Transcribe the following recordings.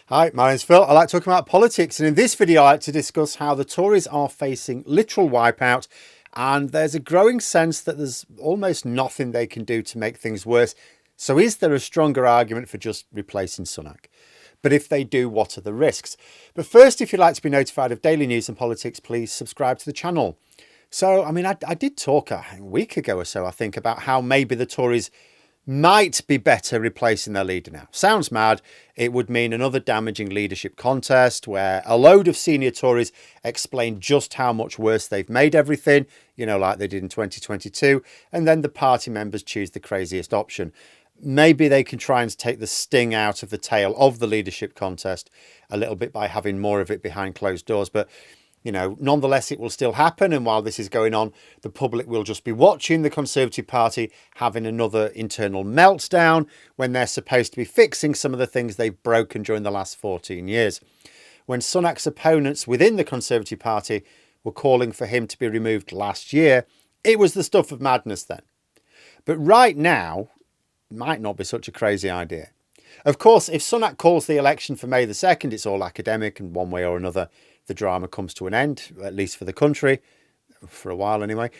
Hi, my name's Phil. I like talking about politics, and in this video I like to discuss how the Tories are facing literal wipeout, and there's a growing sense that there's almost nothing they can do to make things worse. So is there a stronger argument for just replacing Sunak? But if they do, what are the risks? But first, if you'd like to be notified of daily news and politics, please subscribe to the channel. So, I did talk a week ago or so, I think, about how maybe the Tories might be better replacing their leader now. Sounds mad. It would mean another damaging leadership contest where a load of senior Tories explain just how much worse they've made everything, like they did in 2022, and then the party members choose the craziest option. Maybe they can try and take the sting out of the tail of the leadership contest a little bit by having more of it behind closed doors. But nonetheless, it will still happen. And while this is going on, the public will just be watching the Conservative Party having another internal meltdown when they're supposed to be fixing some of the things they've broken during the last 14 years. When Sunak's opponents within the Conservative Party were calling for him to be removed last year, it was the stuff of madness then. But right now, it might not be such a crazy idea. Of course, if Sunak calls the election for May the 2nd, it's all academic, and one way or another, the drama comes to an end, at least for the country, for a while anyway.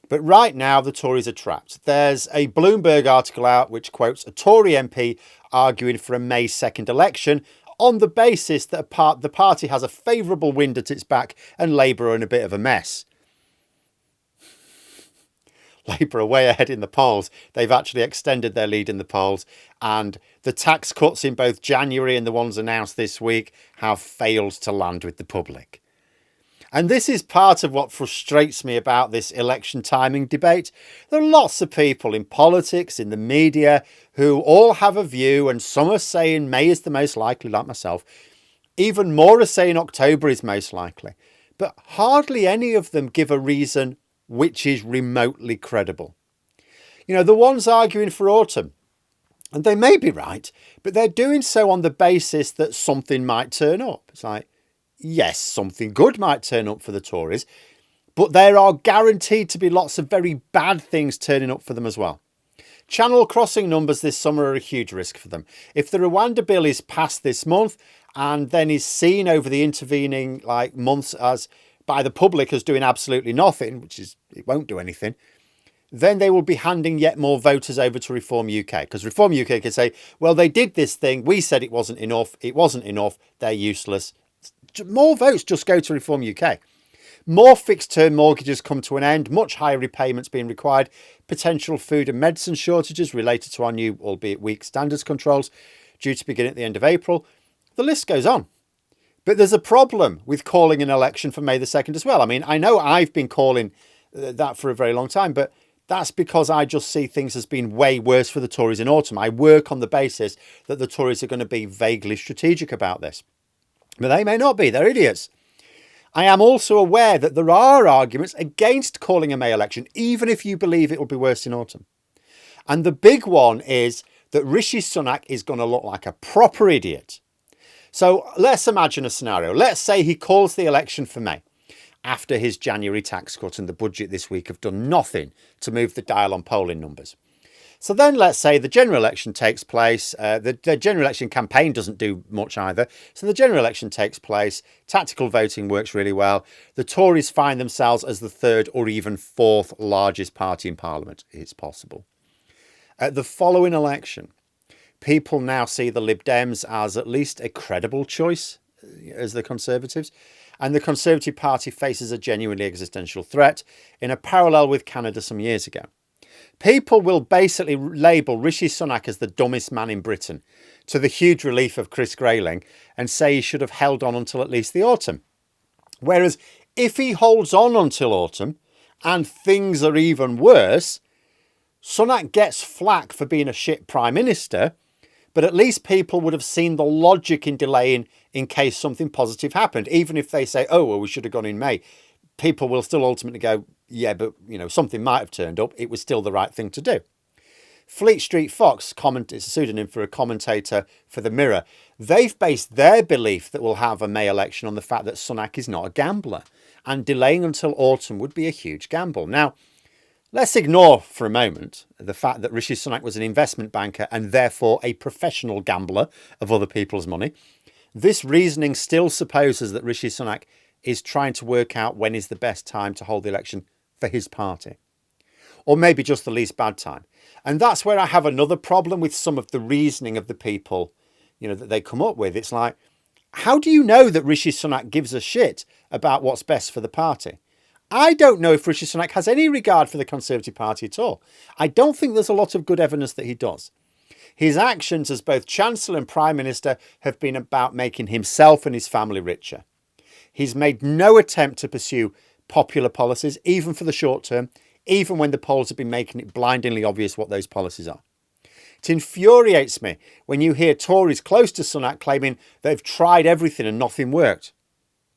But right now, the Tories are trapped. There's a Bloomberg article out which quotes a Tory MP arguing for a May 2nd election on the basis that the party has a favourable wind at its back and Labour are in a bit of a mess. Labour are way ahead in the polls. They've actually extended their lead in the polls, and the tax cuts in both January and the ones announced this week have failed to land with the public. And this is part of what frustrates me about this election timing debate. There are lots of people in politics, in the media, who all have a view, and some are saying May is the most likely, like myself. Even more are saying October is most likely. But hardly any of them give a reason which is remotely credible. The ones arguing for autumn, and they may be right, but they're doing so on the basis that something might turn up. It's like, yes, something good might turn up for the Tories, but there are guaranteed to be lots of very bad things turning up for them as well. Channel crossing numbers this summer are a huge risk for them. If the Rwanda bill is passed this month and then is seen over the intervening months as by the public as doing absolutely nothing, which is, it won't do anything, then they will be handing yet more voters over to Reform UK. Because Reform UK can say, well, they did this thing. We said it wasn't enough. They're useless. More votes just go to Reform UK. More fixed term mortgages come to an end. Much higher repayments being required. Potential food and medicine shortages related to our new, albeit weak, standards controls due to begin at the end of April. The list goes on. But there's a problem with calling an election for May the 2nd as well. I know I've been calling that for a very long time, but that's because I just see things as being way worse for the Tories in autumn. I work on the basis that the Tories are going to be vaguely strategic about this. But they may not be. They're idiots. I am also aware that there are arguments against calling a May election, even if you believe it will be worse in autumn. And the big one is that Rishi Sunak is going to look like a proper idiot. So let's imagine a scenario. Let's say he calls the election for May after his January tax cut and the budget this week have done nothing to move the dial on polling numbers. So then let's say the general election takes place. The general election campaign doesn't do much either. So the general election takes place. Tactical voting works really well. The Tories find themselves as the third or even fourth largest party in Parliament. It's possible. At the following election, people now see the Lib Dems as at least a credible choice as the Conservatives. And the Conservative Party faces a genuinely existential threat in a parallel with Canada some years ago. People will basically label Rishi Sunak as the dumbest man in Britain, to the huge relief of Chris Grayling, and say he should have held on until at least the autumn. Whereas if he holds on until autumn and things are even worse, Sunak gets flack for being a shit Prime Minister, but at least people would have seen the logic in delaying in case something positive happened. Even if they say, oh, well, we should have gone in May, people will still ultimately go, yeah, but, something might have turned up. It was still the right thing to do. Fleet Street Fox, it's a pseudonym for a commentator for The Mirror. They've based their belief that we'll have a May election on the fact that Sunak is not a gambler, and delaying until autumn would be a huge gamble. Now, let's ignore for a moment the fact that Rishi Sunak was an investment banker and therefore a professional gambler of other people's money. This reasoning still supposes that Rishi Sunak is trying to work out when is the best time to hold the election for his party, or maybe just the least bad time. And that's where I have another problem with some of the reasoning of the people, that they come up with. It's like, how do you know that Rishi Sunak gives a shit about what's best for the party? I don't know if Rishi Sunak has any regard for the Conservative Party at all. I don't think there's a lot of good evidence that he does. His actions as both Chancellor and Prime Minister have been about making himself and his family richer. He's made no attempt to pursue popular policies, even for the short term, even when the polls have been making it blindingly obvious what those policies are. It infuriates me when you hear Tories close to Sunak claiming they've tried everything and nothing worked.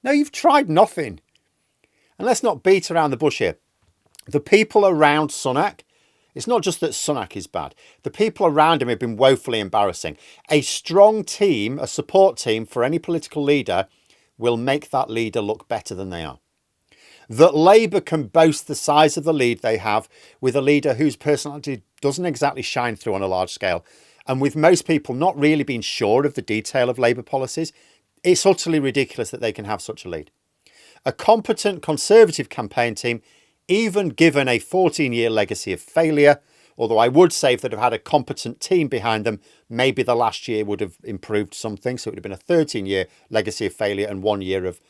No, you've tried nothing. And let's not beat around the bush here. The people around Sunak, it's not just that Sunak is bad. The people around him have been woefully embarrassing. A strong team, a support team for any political leader will make that leader look better than they are. That Labour can boast the size of the lead they have with a leader whose personality doesn't exactly shine through on a large scale, and with most people not really being sure of the detail of Labour policies, it's utterly ridiculous that they can have such a lead. A competent Conservative campaign team, even given a 14-year legacy of failure, although I would say if they'd have had a competent team behind them, maybe the last year would have improved something. So it would have been a 13-year legacy of failure and 1 year of,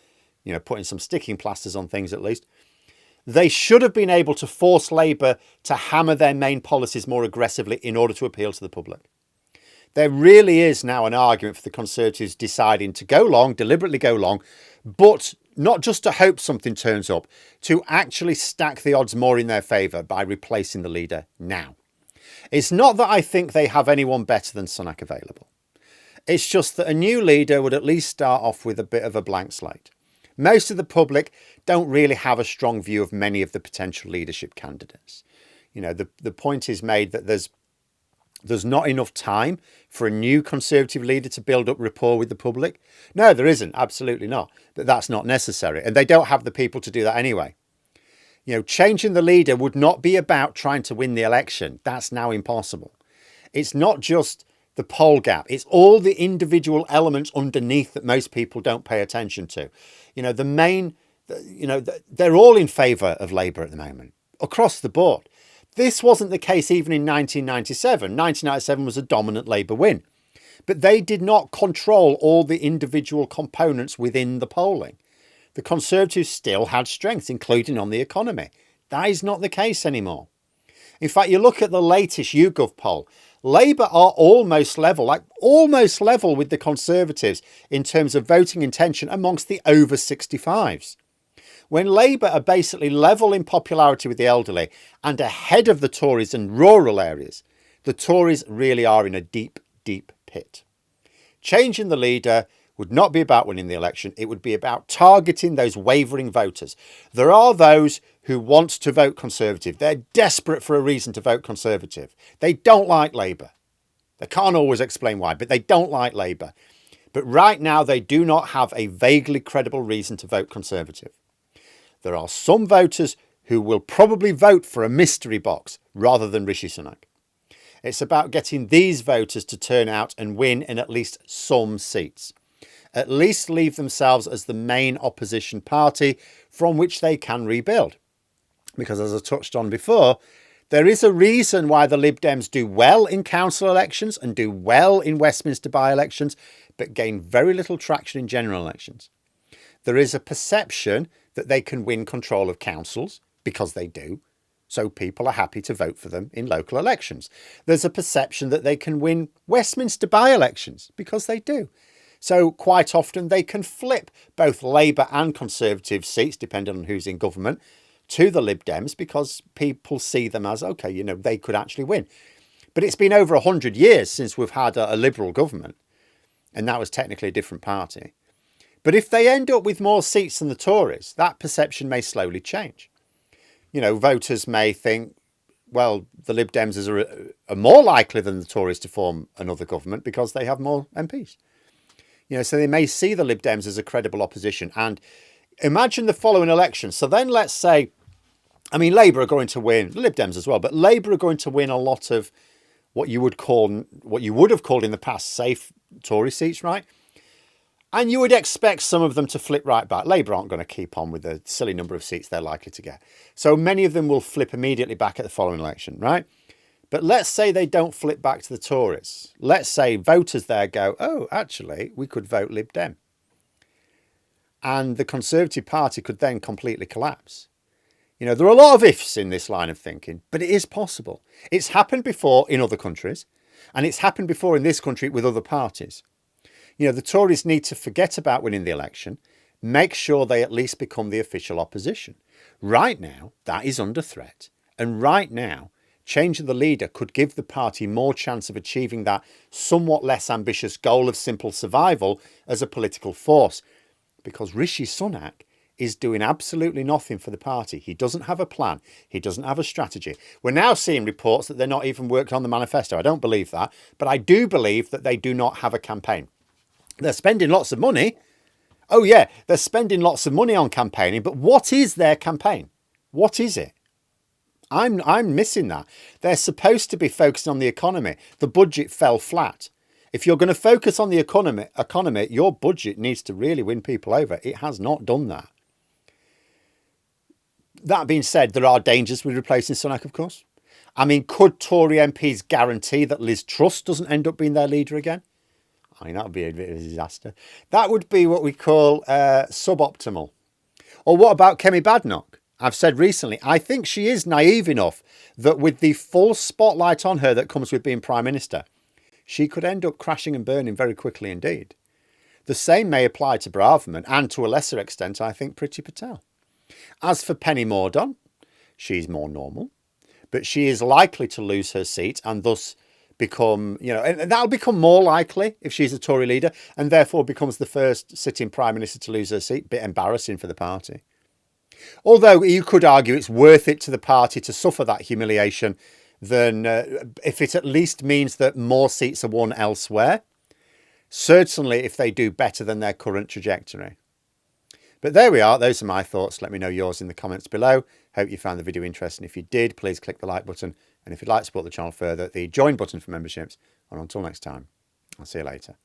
putting some sticking plasters on things at least. They should have been able to force Labour to hammer their main policies more aggressively in order to appeal to the public. There really is now an argument for the Conservatives deciding to go long, deliberately go long, but not just to hope something turns up, to actually stack the odds more in their favour by replacing the leader now. It's not that I think they have anyone better than Sunak available. It's just that a new leader would at least start off with a bit of a blank slate. Most of the public don't really have a strong view of many of the potential leadership candidates. The point is made that there's not enough time for a new Conservative leader to build up rapport with the public. No, there isn't. Absolutely not. But that's not necessary. And they don't have the people to do that anyway. Changing the leader would not be about trying to win the election. That's now impossible. It's not just the poll gap. It's all the individual elements underneath that most people don't pay attention to. They're all in favour of Labour at the moment, across the board. This wasn't the case even in 1997. 1997 was a dominant Labour win. But they did not control all the individual components within the polling. The Conservatives still had strength, including on the economy. That is not the case anymore. In fact, you look at the latest YouGov poll, Labour are almost level with the Conservatives in terms of voting intention amongst the over 65s. When Labour are basically level in popularity with the elderly and ahead of the Tories in rural areas, the Tories really are in a deep, deep pit. Changing the leader would not be about winning the election. It would be about targeting those wavering voters. There are those who want to vote Conservative. They're desperate for a reason to vote Conservative. They don't like Labour. They can't always explain why, but they don't like Labour. But right now, they do not have a vaguely credible reason to vote Conservative. There are some voters who will probably vote for a mystery box rather than Rishi Sunak. It's about getting these voters to turn out and win in at least some seats. At least leave themselves as the main opposition party from which they can rebuild. Because as I touched on before, there is a reason why the Lib Dems do well in council elections and do well in Westminster by-elections, but gain very little traction in general elections. There is a perception that they can win control of councils, because they do, so people are happy to vote for them in local elections. There's a perception that they can win Westminster by-elections, because they do. So quite often they can flip both Labour and Conservative seats, depending on who's in government, to the Lib Dems, because people see them as, okay, they could actually win. But it's been over 100 years since we've had a Liberal government, and that was technically a different party. But if they end up with more seats than the Tories, that perception may slowly change. Voters may think, well, the Lib Dems are more likely than the Tories to form another government because they have more MPs. So they may see the Lib Dems as a credible opposition. And imagine the following election. So then let's say, Labour are going to win, the Lib Dems as well, but Labour are going to win a lot of what you would have called in the past safe Tory seats, right? And you would expect some of them to flip right back. Labour aren't going to keep on with the silly number of seats they're likely to get. So many of them will flip immediately back at the following election, right? But let's say they don't flip back to the Tories. Let's say voters there go, oh, actually, we could vote Lib Dem. And the Conservative Party could then completely collapse. You know, there are a lot of ifs in this line of thinking, but it is possible. It's happened before in other countries, and it's happened before in this country with other parties. You know, the Tories need to forget about winning the election, make sure they at least become the official opposition. Right now, that is under threat. And right now, changing the leader could give the party more chance of achieving that somewhat less ambitious goal of simple survival as a political force. Because Rishi Sunak is doing absolutely nothing for the party. He doesn't have a plan. He doesn't have a strategy. We're now seeing reports that they're not even working on the manifesto. I don't believe that. But I do believe that they do not have a campaign. They're spending lots of money. Oh, yeah, they're spending lots of money on campaigning. But what is their campaign? What is it? I'm missing that. They're supposed to be focusing on the economy. The budget fell flat. If you're going to focus on the economy, your budget needs to really win people over. It has not done that. That being said, there are dangers with replacing Sunak, of course. I mean, could Tory MPs guarantee that Liz Truss doesn't end up being their leader again? I mean, that would be a bit of a disaster. That would be what we call suboptimal. Or what about Kemi Badenoch? I've said recently, I think she is naive enough that with the full spotlight on her that comes with being Prime Minister, she could end up crashing and burning very quickly indeed. The same may apply to Braverman and to a lesser extent, I think, Priti Patel. As for Penny Mordaunt, she's more normal, but she is likely to lose her seat and thus become, you know, and that'll become more likely if she's a Tory leader and therefore becomes the first sitting Prime Minister to lose her seat. Bit embarrassing for the party. Although you could argue it's worth it to the party to suffer that humiliation than if it at least means that more seats are won elsewhere. Certainly if they do better than their current trajectory. But there we are. Those are my thoughts. Let me know yours in the comments below. Hope you found the video interesting. If you did, please click the like button. And if you'd like to support the channel further, the join button for memberships. And until next time, I'll see you later.